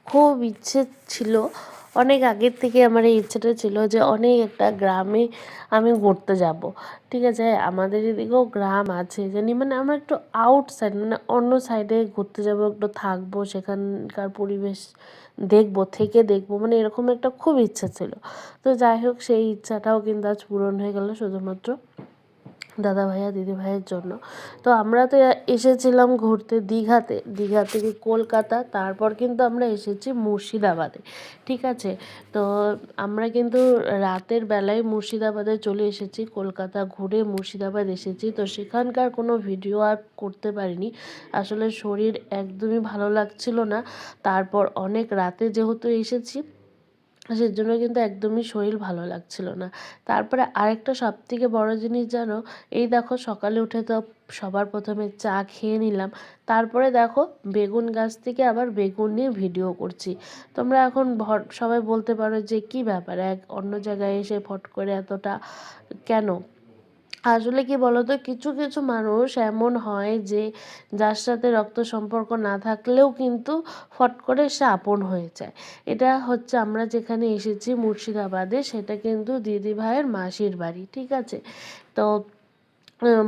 খুব ইচ্ছে ছিল, অনেক আগের থেকে আমার এই ইচ্ছেটা ছিল যে অনেক একটা গ্রামে আমি ঘুরতে যাব। ঠিক আছে, আমাদের এদিকেও গ্রাম আছে জানি, মানে আমরা একটু আউটসাইড মানে অন্য সাইডে ঘুরতে যাব, একটু থাকবো, সেখানকার পরিবেশ দেখবো, থেকে দেখবো, মানে এরকম একটা খুব ইচ্ছা ছিল। তো যাই হোক, সেই ইচ্ছাটাও কিন্তু আজ পূরণ হয়ে গেল শুধুমাত্র দাদা ভাইয়া দিদি ভাইয়ের জন্য। তো আমরা তো এসেছিলাম ঘুরতে দীঘাতে, দীঘা থেকে কলকাতা, তারপর কিন্তু আমরা এসেছি মুর্শিদাবাদে। ঠিক আছে, তো আমরা কিন্তু রাতের বেলায় মুর্শিদাবাদে চলে এসেছি, কলকাতা ঘুরে মুর্শিদাবাদ এসেছি। তো সেখানকার কোনো ভিডিও আর করতে পারিনি, আসলে শরীর একদমই ভালো লাগছিল না। তারপর অনেক রাতে যেহেতু এসেছি, সেজন্য কিন্তু একদমই শরীর ভালো লাগছিল না। তারপরে আরেকটা সবথেকে বড় জিনিস জানো, এই দেখো সকালে উঠে তো সবার প্রথমে চা খেয়ে নিলাম, তারপরে দেখো বেগুন গাছ থেকে আবার বেগুন নিয়ে ভিডিও করছি। তোমরা এখন সবাই বলতে পারো যে কী ব্যাপার, এক অন্য জায়গায় এসে ফট করে এতটা কেন? আসলে কি বলতো, কিছু কিছু মানুষ এমন হয় যে যার সাথে রক্ত সম্পর্ক না থাকলেও কিন্তু ফট করে সে আপন হয়ে যায়। এটা হচ্ছে আমরা যেখানে এসেছি মুর্শিদাবাদে, সেটা কিন্তু দিদি ভাইয়ের মাসির বাড়ি। ঠিক আছে, তো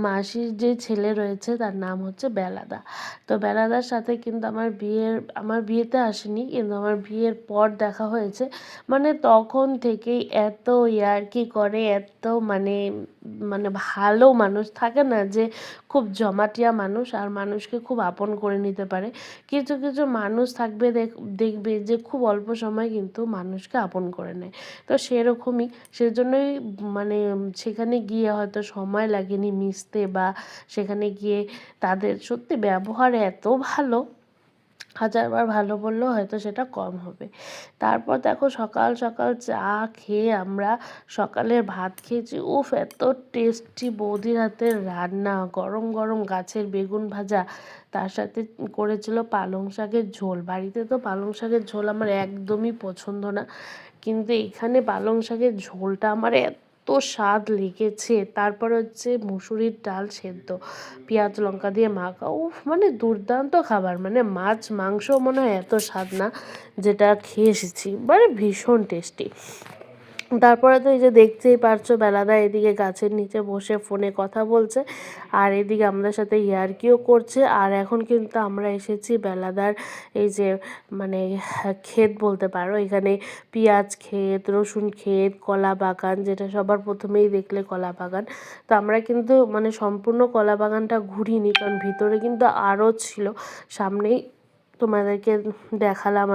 মাসির যে ছেলে রয়েছে তার নাম হচ্ছে বেলাদা। তো বেলাদার সাথে কিন্তু আমার বিয়েতে আসেনি, কিন্তু আমার বিয়ের পর দেখা হয়েছে। মানে তখন থেকেই এত ইয়ার্কি করে, এত মানে মানে ভালো মানুষ থাকে না যে খুব জমাটিয়া মানুষ, আর মানুষকে খুব আপন করে নিতে পারে। কিছু কিছু মানুষ থাকবে, দেখবে যে খুব অল্প সময় কিন্তু মানুষকে আপন করে নেয়। তো সেরকমই, সেজন্যই মানে সেখানে গিয়ে হয়তো সময় লাগেনি মিশতে, বা সেখানে গিয়ে তাদের সত্যি ব্যবহার এত ভালো, হাজারবার ভালো বললেও হয়তো সেটা কম হবে। তারপর দেখো সকাল সকাল চা খেয়ে আমরা সকালের ভাত খেয়েছি। উফ, এত টেস্টি বৌদির হাতের রান্না, গরম গরম গাছের বেগুন ভাজা, তার সাথে করেছিল পালং শাকের ঝোল। বাড়িতে তো পালং শাকের ঝোল আমার একদমই পছন্দ না, কিন্তু এখানে পালং শাকের ঝোলটা আমার এত স্বাদ লেগেছে। তারপর হচ্ছে মুসুরির ডাল সেদ্ধ, পেঁয়াজ লঙ্কা দিয়ে মাখা, উফ মানে দুর্দান্ত খাবার। মানে মাছ মাংস মনে হয় এত স্বাদ না যেটা খেয়ে এসেছি, মানে ভীষণ টেস্টি। তারপরে তো এই যে দেখতেই পারছো, বেলাদা এদিকে গাছের নিচে বসে ফোনে কথা বলছে, আর এদিকে আমাদের সাথে ইয়ার্কিও করছে। আর এখন কিন্তু আমরা এসেছি বেলাদার এই যে মানে ক্ষেত বলতে পারো, এখানে পেঁয়াজ ক্ষেত, রসুন ক্ষেত, কলা বাগান, যেটা সবার প্রথমেই দেখলে কলা বাগান। তো আমরা কিন্তু মানে সম্পূর্ণ কলা বাগানটা ঘুরিনি, কারণ ভিতরে কিন্তু আরও ছিল, সামনেই তোমাদেরকে দেখালাম।